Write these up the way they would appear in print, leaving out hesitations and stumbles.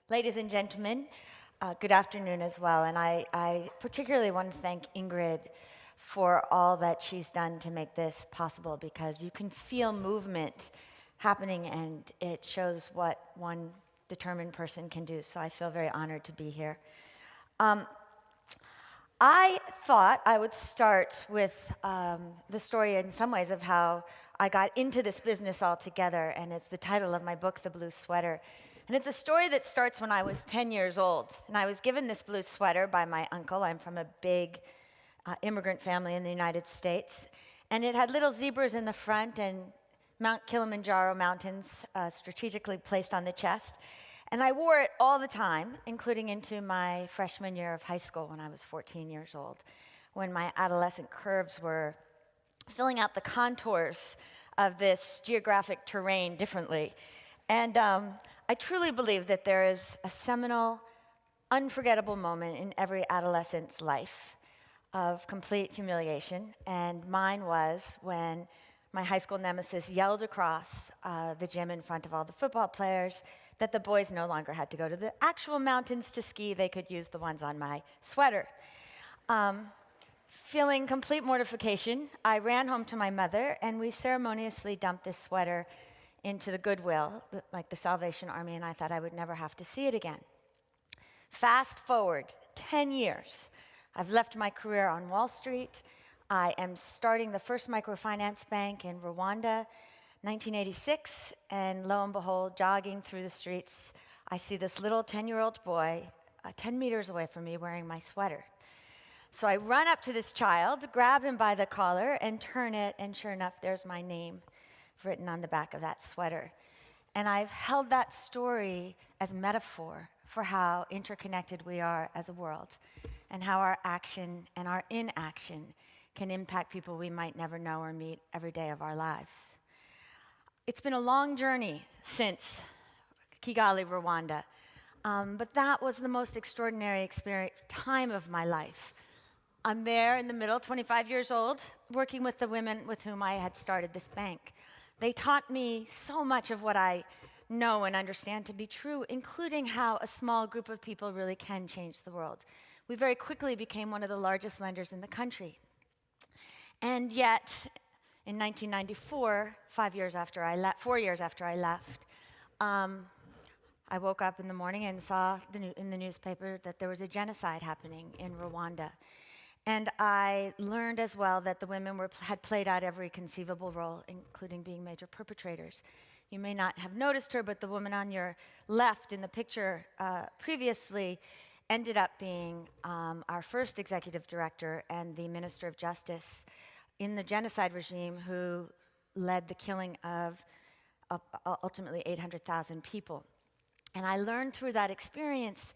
Ladies and gentlemen, good afternoon as well. And I particularly want to thank Ingrid for all that she's done to make this possible, because you can feel movement happening and it shows what one determined person can do. So I feel very honored to be here. I thought I would start with the story in some ways of how I got into this business altogether, and it's the title of my book, The Blue Sweater. And it's a story that starts when I was 10 years old, and I was given this blue sweater by my uncle. I'm from a big immigrant family in the United States, and it had little zebras in the front and Mount Kilimanjaro mountains strategically placed on the chest. And I wore it all the time, including into my freshman year of high school when I was 14 years old, when my adolescent curves were filling out the contours of this geographic terrain differently. And I truly believe that there is a seminal, unforgettable moment in every adolescent's life of complete humiliation, and mine was when my high school nemesis yelled across the gym in front of all the football players that the boys no longer had to go to the actual mountains to ski, they could use the ones on my sweater. Feeling complete mortification, I ran home to my mother, and we ceremoniously dumped this sweater into the Goodwill, like the Salvation Army, and I thought I would never have to see it again. Fast forward 10 years. I've left my career on Wall Street. I am starting the first microfinance bank in Rwanda, 1986, and lo and behold, jogging through the streets, I see this little 10-year-old boy 10 meters away from me wearing my sweater. So I run up to this child, grab him by the collar, and turn it, and sure enough, there's my name written on the back of that sweater. And I've held that story as metaphor for how interconnected we are as a world, and how our action and our inaction can impact people we might never know or meet every day of our lives. It's been a long journey since Kigali, Rwanda, but that was the most extraordinary time of my life. I'm there in the middle, 25 years old, working with the women with whom I had started this bank. They taught me so much of what I know and understand to be true, including how a small group of people really can change the world. We very quickly became one of the largest lenders in the country. And yet, in 1994, 4 years after I left, I woke up in the morning and saw in the newspaper that there was a genocide happening in Rwanda. And I learned as well that the women had played out every conceivable role, including being major perpetrators. You may not have noticed her, but the woman on your left in the picture previously ended up being our first executive director and the Minister of Justice in the genocide regime, who led the killing of ultimately 800,000 people. And I learned through that experience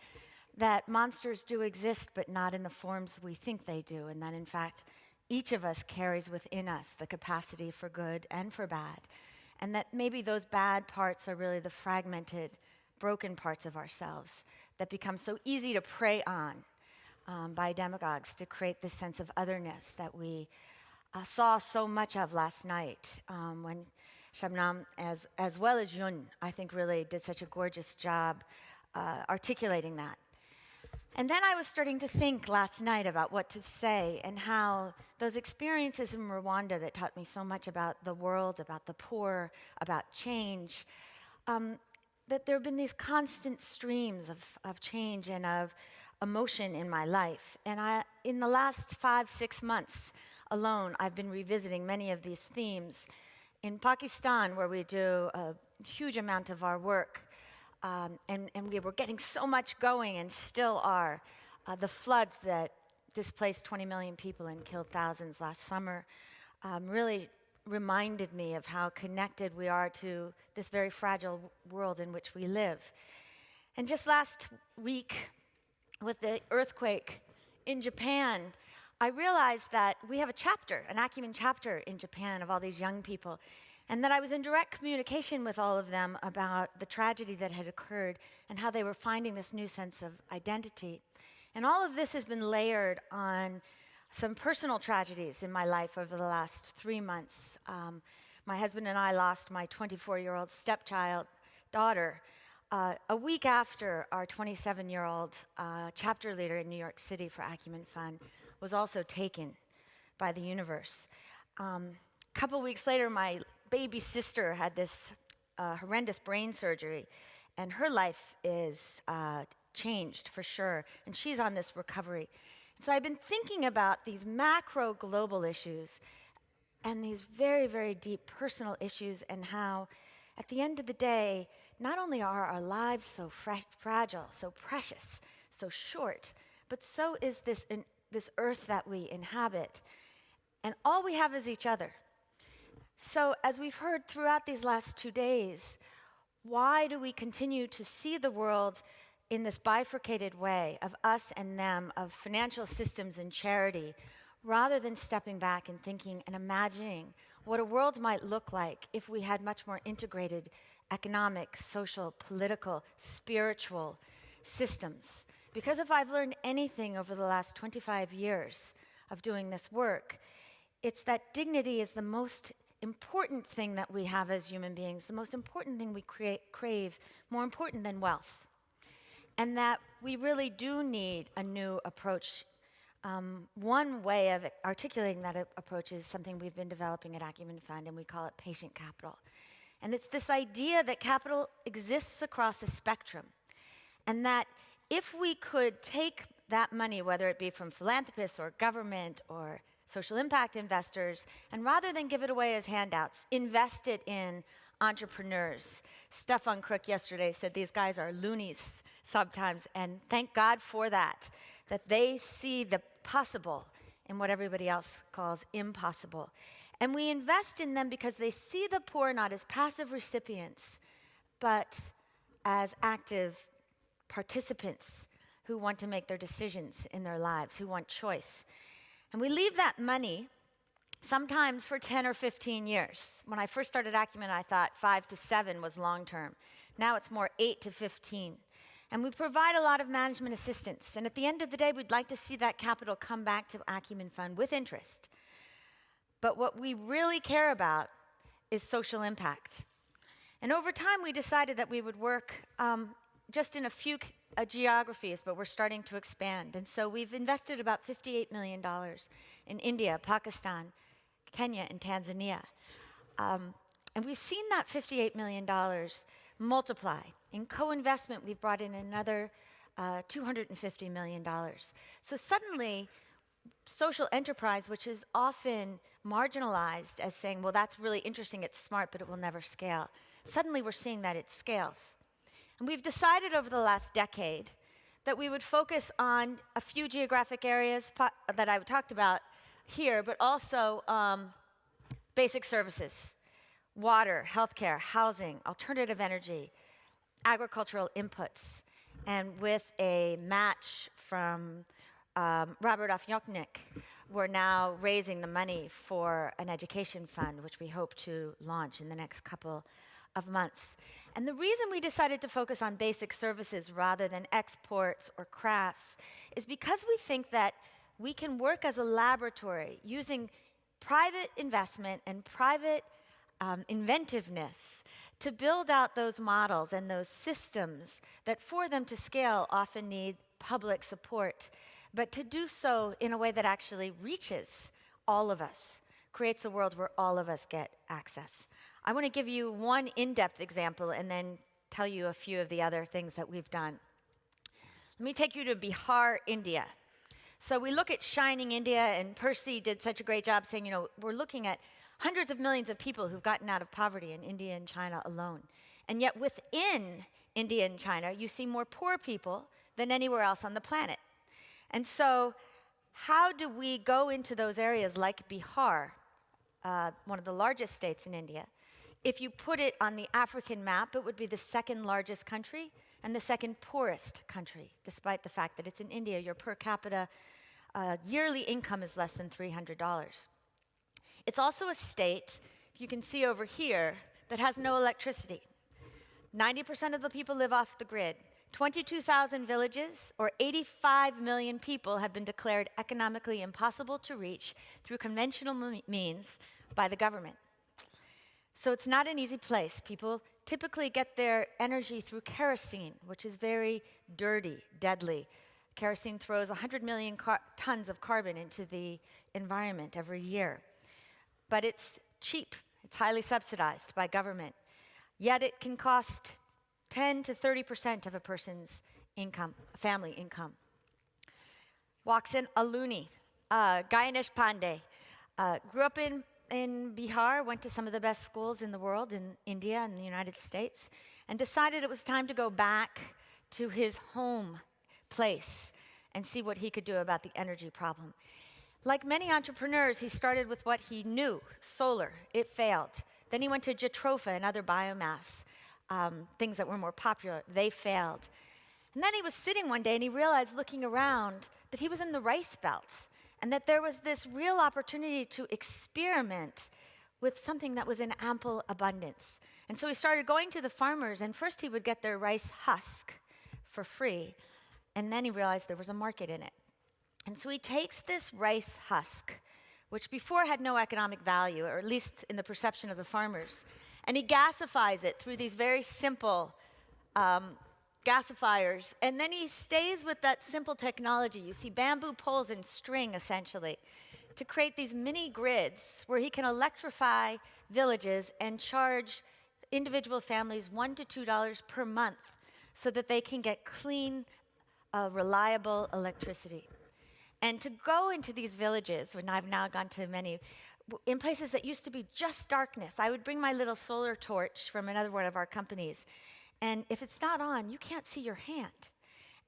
that monsters do exist, but not in the forms we think they do, and that in fact, each of us carries within us the capacity for good and for bad, and that maybe those bad parts are really the fragmented, broken parts of ourselves that become so easy to prey on by demagogues to create this sense of otherness that we saw so much of last night when Shabnam, as well as Yun, I think really did such a gorgeous job articulating that. And then I was starting to think last night about what to say, and how those experiences in Rwanda that taught me so much about the world, about the poor, about change, that there have been these constant streams of change and of emotion in my life. And in the last 5-6 months alone, I've been revisiting many of these themes. In Pakistan, where we do a huge amount of our work, and we were getting so much going and still are. The floods that displaced 20 million people and killed thousands last summer really reminded me of how connected we are to this very fragile world in which we live. And just last week, with the earthquake in Japan, I realized that we have a chapter, an Acumen chapter in Japan of all these young people, and that I was in direct communication with all of them about the tragedy that had occurred and how they were finding this new sense of identity. And all of this has been layered on some personal tragedies in my life over the last 3 months. My husband and I lost my 24-year-old stepchild daughter A week after our 27-year-old chapter leader in New York City for Acumen Fund was also taken by the universe. A couple weeks later, my baby sister had this horrendous brain surgery, and her life is changed for sure, and she's on this recovery. And so I've been thinking about these macro global issues and these very, very deep personal issues, and how at the end of the day, not only are our lives so fragile, so precious, so short, but so is this earth that we inhabit. And all we have is each other. So as we've heard throughout these last 2 days, why do we continue to see the world in this bifurcated way of us and them, of financial systems and charity, rather than stepping back and thinking and imagining what a world might look like if we had much more integrated economic, social, political, spiritual systems? Because if I've learned anything over the last 25 years of doing this work, it's that dignity is the most important thing that we have as human beings, the most important thing we crave, more important than wealth. And that we really do need a new approach. One way of articulating that approach is something we've been developing at Acumen Fund, and we call it patient capital. And it's this idea that capital exists across a spectrum, and that if we could take that money, whether it be from philanthropists or government or social impact investors, and rather than give it away as handouts, invest it in entrepreneurs. Stefan Crook yesterday said these guys are loonies sometimes, and thank God for that they see the possible in what everybody else calls impossible. And we invest in them because they see the poor not as passive recipients, but as active participants who want to make their decisions in their lives, who want choice. And we leave that money sometimes for 10 or 15 years. When I first started Acumen, I thought 5 to 7 was long term. Now it's more 8 to 15. And we provide a lot of management assistance. And at the end of the day, we'd like to see that capital come back to Acumen Fund with interest. But what we really care about is social impact. And over time, we decided that we would work just in a few geographies, but we're starting to expand. And so we've invested about $58 million in India, Pakistan, Kenya, and Tanzania. And we've seen that $58 million multiply. In co-investment, we've brought in another $250 million. So suddenly, social enterprise, which is often marginalized as saying, well, that's really interesting, it's smart, but it will never scale. Suddenly, we're seeing that it scales. And we've decided over the last decade that we would focus on a few geographic areas that I talked about here, but also basic services, water, healthcare, housing, alternative energy, agricultural inputs, and with a match from Robert Ofjoknik, we're now raising the money for an education fund, which we hope to launch in the next couple of months. And the reason we decided to focus on basic services rather than exports or crafts is because we think that we can work as a laboratory using private investment and private inventiveness to build out those models and those systems that for them to scale often need public support, but to do so in a way that actually reaches all of us, creates a world where all of us get access. I want to give you one in-depth example and then tell you a few of the other things that we've done. Let me take you to Bihar, India. So we look at Shining India, and Percy did such a great job saying, we're looking at hundreds of millions of people who've gotten out of poverty in India and China alone. And yet within India and China, you see more poor people than anywhere else on the planet. And so how do we go into those areas like Bihar, one of the largest states in India? If you put it on the African map, it would be the second largest country and the second poorest country, despite the fact that it's in India. Your per capita yearly income is less than $300. It's also a state, if you can see over here, that has no electricity. 90% of the people live off the grid. 22,000 villages, or 85 million people, have been declared economically impossible to reach through conventional means by the government. So it's not an easy place. People typically get their energy through kerosene, which is very dirty, deadly. Kerosene throws 100 million tons of carbon into the environment every year. But it's cheap. It's highly subsidized by government. Yet it can cost 10 to 30% of a person's income, family income. Walks in a loony, Ganesh Pandey. Grew up in Bihar, went to some of the best schools in the world, in India and the United States, and decided it was time to go back to his home place and see what he could do about the energy problem. Like many entrepreneurs, he started with what he knew, solar. It failed. Then he went to jatropha and other biomass, things that were more popular. They failed. And then he was sitting one day and he realized, looking around, that he was in the rice belt and that there was this real opportunity to experiment with something that was in ample abundance. And so he started going to the farmers, and first he would get their rice husk for free, and then he realized there was a market in it. And so he takes this rice husk, which before had no economic value, or at least in the perception of the farmers, and he gasifies it through these very simple gasifiers, and then he stays with that simple technology. You see bamboo poles and string, essentially, to create these mini grids where he can electrify villages and charge individual families $1 to $2 per month so that they can get clean, reliable electricity. And to go into these villages, when I've now gone to many, in places that used to be just darkness, I would bring my little solar torch from another one of our companies, and if it's not on, you can't see your hand.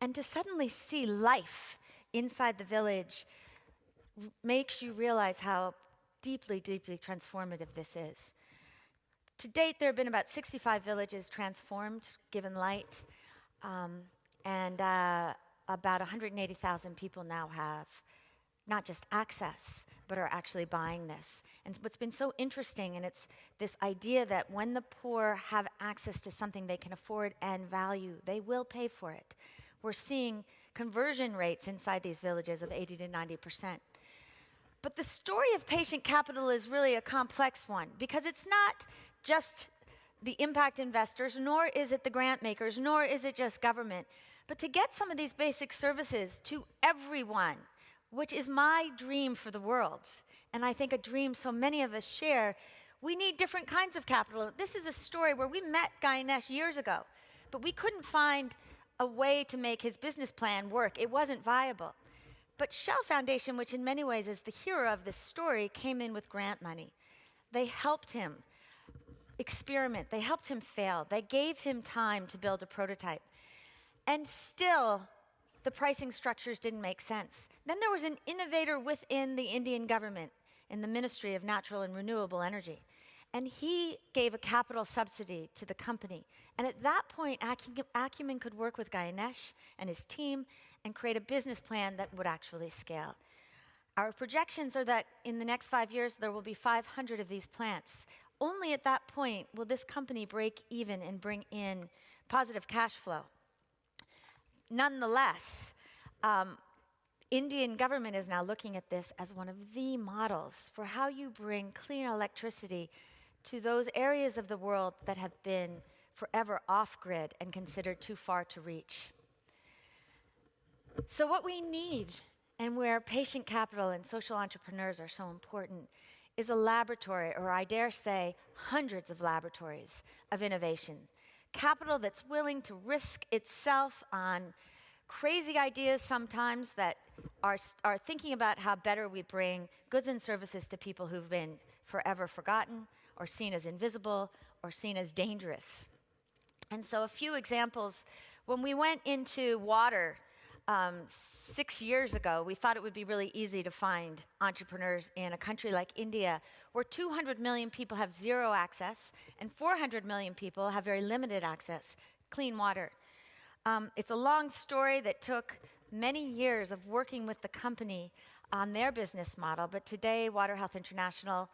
And to suddenly see life inside the village makes you realize how deeply, deeply transformative this is. To date, there have been about 65 villages transformed, given light, and about 180,000 people now have not just access, but are actually buying this. And what's been so interesting, and it's this idea that when the poor have access to something they can afford and value, they will pay for it. We're seeing conversion rates inside these villages of 80 to 90%. But the story of patient capital is really a complex one, because it's not just the impact investors, nor is it the grant makers, nor is it just government. But to get some of these basic services to everyone, which is my dream for the world, and I think a dream so many of us share, we need different kinds of capital. This is a story where we met Ganesh years ago, but we couldn't find a way to make his business plan work. It wasn't viable. But Shell Foundation, which in many ways is the hero of this story, came in with grant money. They helped him experiment. They helped him fail. They gave him time to build a prototype. And still, the pricing structures didn't make sense. Then there was an innovator within the Indian government in the Ministry of Natural and Renewable Energy. And he gave a capital subsidy to the company. And at that point, Acumen could work with Ganesh and his team and create a business plan that would actually scale. Our projections are that in the next 5 years, there will be 500 of these plants. Only at that point will this company break even and bring in positive cash flow. Nonetheless, Indian government is now looking at this as one of the models for how you bring clean electricity to those areas of the world that have been forever off-grid and considered too far to reach. So what we need, and where patient capital and social entrepreneurs are so important, is a laboratory, or I dare say, hundreds of laboratories of innovation. Capital that's willing to risk itself on crazy ideas sometimes that are thinking about how better we bring goods and services to people who've been forever forgotten, or seen as invisible, or seen as dangerous. And so a few examples. When we went into water 6 years ago, we thought it would be really easy to find entrepreneurs in a country like India, where 200 million people have zero access, and 400 million people have very limited access, clean water. It's a long story that took many years of working with the company on their business model, but today Water Health International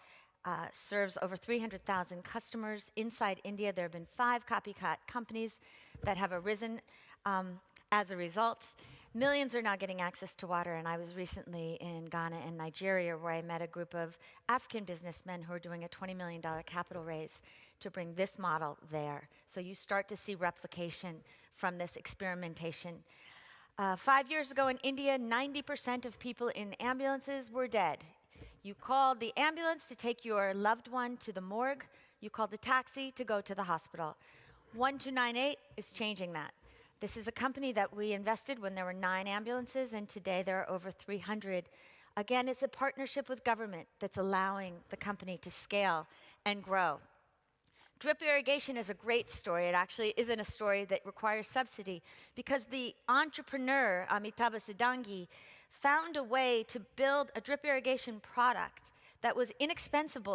serves over 300,000 customers inside India. There have been 5 copycat companies that have arisen as a result. Millions are not getting access to water, and I was recently in Ghana and Nigeria where I met a group of African businessmen who are doing a $20 million capital raise to bring this model there. So you start to see replication from this experimentation. 5 years ago in India, 90% of people in ambulances were dead. You called the ambulance to take your loved one to the morgue. You called a taxi to go to the hospital. 1298 is changing that. This is a company that we invested when there were 9 ambulances, and today there are over 300. Again, it's a partnership with government that's allowing the company to scale and grow. Drip irrigation is a great story. It actually isn't a story that requires subsidy because the entrepreneur, Amitabh Siddhangi, found a way to build a drip irrigation product that was inexpensive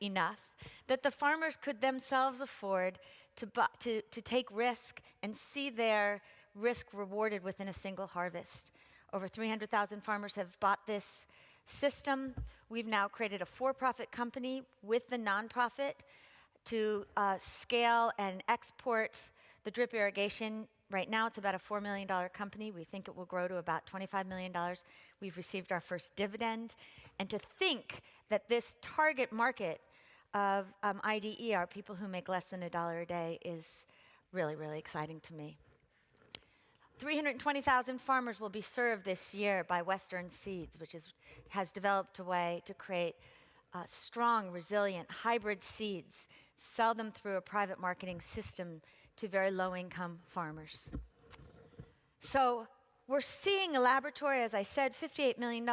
enough that the farmers could themselves afford to take risk and see their risk rewarded within a single harvest. Over 300,000 farmers have bought this system. We've now created a for-profit company with the nonprofit to scale and export the drip irrigation. Right now, it's about a $4 million company. We think it will grow to about $25 million. We've received our first dividend. And to think that this target market of IDE are people who make less than $1 a day is really, really exciting to me. 320,000 farmers will be served this year by Western Seeds, which has developed a way to create strong, resilient, hybrid seeds, sell them through a private marketing system to very low-income farmers. So we're seeing a laboratory, as I said, $58 million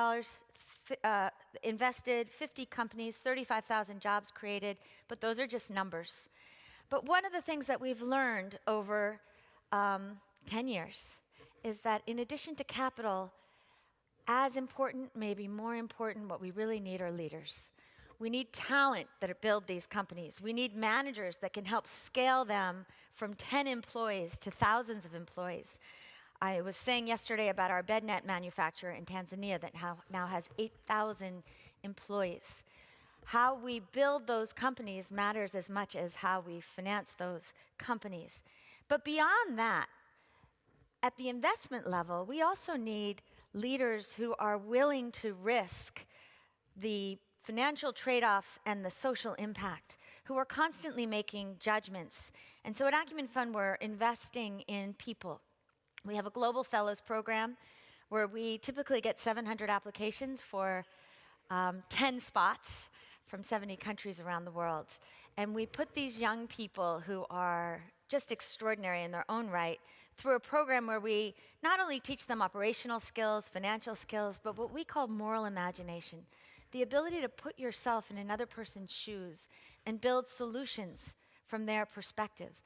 invested, 50 companies, 35,000 jobs created, but those are just numbers. But one of the things that we've learned over 10 years is that in addition to capital, as important, maybe more important, what we really need are leaders. We need talent that build these companies. We need managers that can help scale them from 10 employees to thousands of employees. I was saying yesterday about our bed net manufacturer in Tanzania that now has 8,000 employees. How we build those companies matters as much as how we finance those companies. But beyond that, at the investment level, we also need leaders who are willing to risk the financial trade-offs and the social impact, who are constantly making judgments. And so at Acumen Fund, we're investing in people. We have a global fellows program where we typically get 700 applications for 10 spots from 70 countries around the world. And we put these young people who are just extraordinary in their own right through a program where we not only teach them operational skills, financial skills, but what we call moral imagination. The ability to put yourself in another person's shoes and build solutions from their perspective.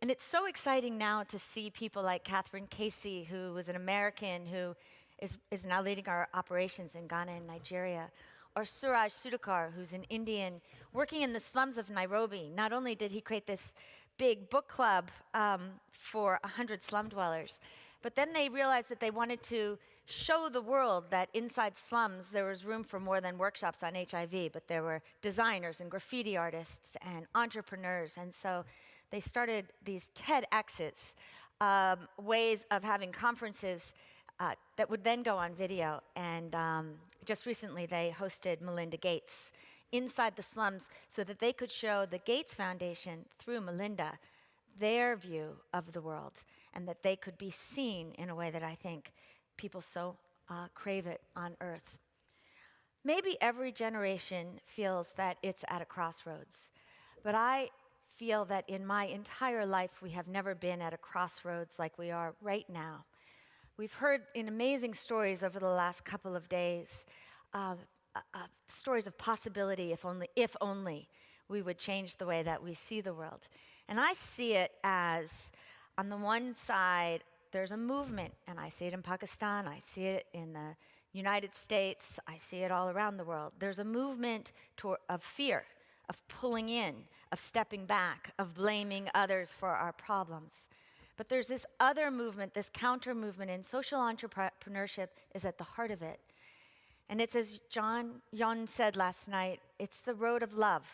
And it's so exciting now to see people like Catherine Casey, who is an American who is now leading our operations in Ghana and Nigeria, or Suraj Sudhakar, who's an Indian working in the slums of Nairobi. Not only did he create this big book club for 100 slum dwellers, but then they realized that they wanted to show the world that inside slums there was room for more than workshops on HIV, but there were designers and graffiti artists and entrepreneurs. And so they started these TEDx's, ways of having conferences that would then go on video. And just recently they hosted Melinda Gates inside the slums so that they could show the Gates Foundation through Melinda their view of the world, and that they could be seen in a way that I think people so crave it on Earth. Maybe every generation feels that it's at a crossroads, but I feel that in my entire life we have never been at a crossroads like we are right now. We've heard in amazing stories over the last couple of days, stories of possibility, if only we would change the way that we see the world. And I see it as, on the one side, there's a movement, and I see it in Pakistan, I see it in the United States, I see it all around the world. There's a movement of fear, of pulling in, of stepping back, of blaming others for our problems. But there's this other movement, this counter movement, and social entrepreneurship is at the heart of it. And it's as John Yon said last night, it's the road of love.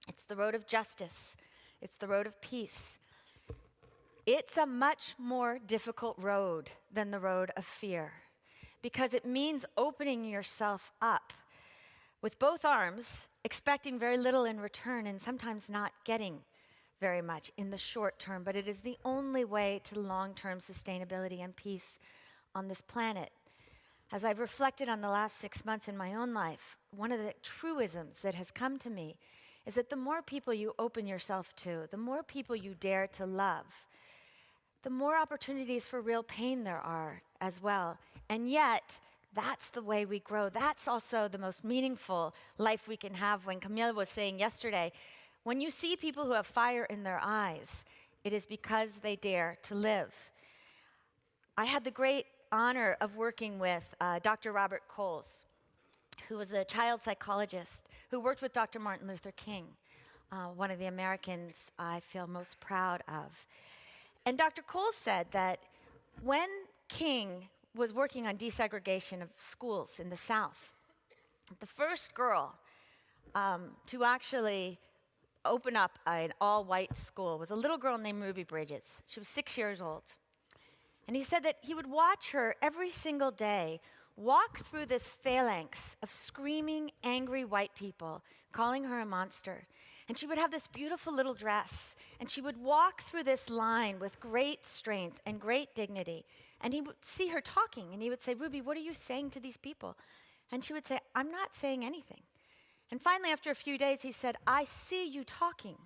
It's the road of justice. It's the road of peace. It's a much more difficult road than the road of fear, because it means opening yourself up with both arms, expecting very little in return and sometimes not getting very much in the short term. But it is the only way to long-term sustainability and peace on this planet. As I've reflected on the last 6 months in my own life, one of the truisms that has come to me is that the more people you open yourself to, the more people you dare to love, the more opportunities for real pain there are as well. And yet, that's the way we grow. That's also the most meaningful life we can have. When Camille was saying yesterday, when you see people who have fire in their eyes, it is because they dare to live. I had the great honor of working with Dr. Robert Coles, who was a child psychologist who worked with Dr. Martin Luther King, one of the Americans I feel most proud of. And Dr. Coles said that when King was working on desegregation of schools in the South, the first girl to actually open up an all-white school was a little girl named Ruby Bridges. She was 6 years old. And he said that he would watch her every single day walk through this phalanx of screaming, angry white people, calling her a monster. And she would have this beautiful little dress, and she would walk through this line with great strength and great dignity. And he would see her talking, and he would say, "Ruby, what are you saying to these people?" And she would say, "I'm not saying anything." And finally, after a few days, he said, "I see you talking.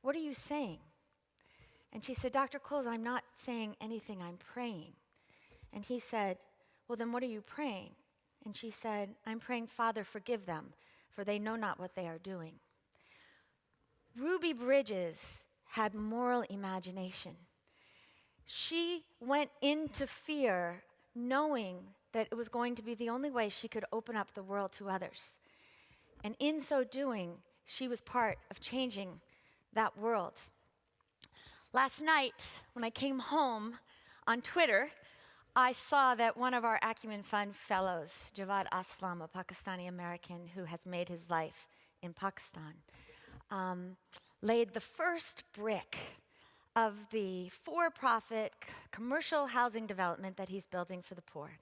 What are you saying?" And she said, "Dr. Coles, I'm not saying anything, I'm praying." And he said, "Well, then what are you praying?" And she said, "I'm praying, Father, forgive them, for they know not what they are doing." Ruby Bridges had moral imagination. She went into fear knowing that it was going to be the only way she could open up the world to others. And in so doing, she was part of changing that world. Last night, when I came home on Twitter, I saw that one of our Acumen Fund fellows, Javad Aslam, a Pakistani American who has made his life in Pakistan, laid the first brick of the for-profit commercial housing development that he's building for the poor.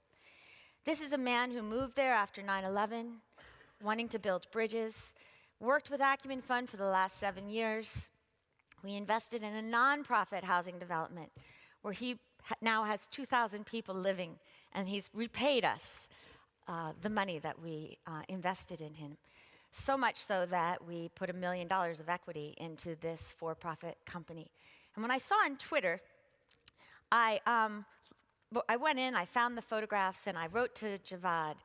This is a man who moved there after 9/11, wanting to build bridges, worked with Acumen Fund for the last 7 years. We invested in a nonprofit housing development where he now has 2,000 people living, and he's repaid us the money that we invested in him. So much so that we put $1 million of equity into this for-profit company. And when I saw on Twitter, I went in, I found the photographs, and I wrote to Javad.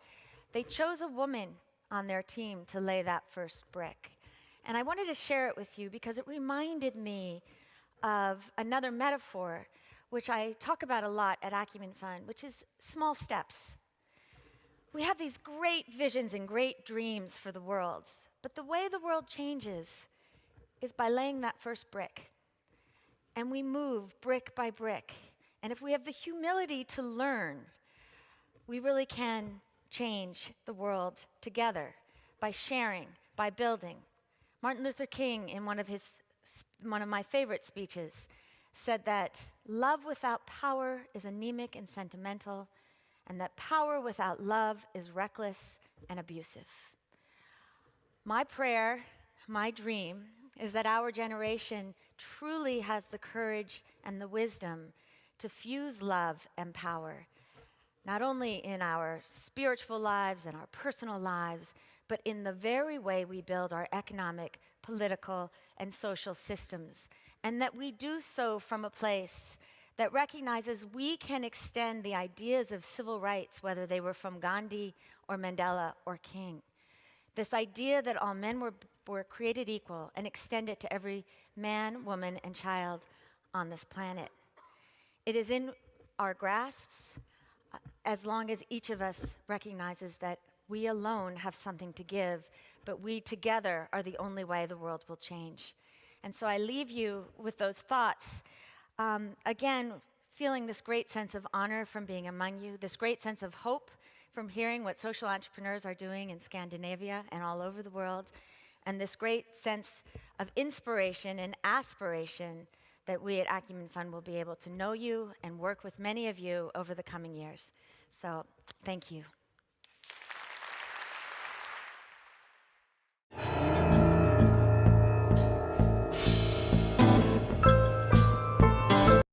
They chose a woman on their team to lay that first brick. And I wanted to share it with you because it reminded me of another metaphor, which I talk about a lot at Acumen Fund, which is small steps. We have these great visions and great dreams for the world, but the way the world changes is by laying that first brick. And we move brick by brick. And if we have the humility to learn, we really can change the world together by sharing, by building. Martin Luther King, in one of my favorite speeches, said that love without power is anemic and sentimental, and that power without love is reckless and abusive. My prayer, my dream, is that our generation truly has the courage and the wisdom to fuse love and power, not only in our spiritual lives and our personal lives, but in the very way we build our economic, political, and social systems, and that we do so from a place that recognizes we can extend the ideas of civil rights, whether they were from Gandhi or Mandela or King. This idea that all men were created equal, and extend it to every man, woman, and child on this planet. It is in our grasps as long as each of us recognizes that we alone have something to give, but we together are the only way the world will change. And so I leave you with those thoughts. Again, feeling this great sense of honor from being among you, this great sense of hope from hearing what social entrepreneurs are doing in Scandinavia and all over the world, and this great sense of inspiration and aspiration that we at Acumen Fund will be able to know you and work with many of you over the coming years. So thank you.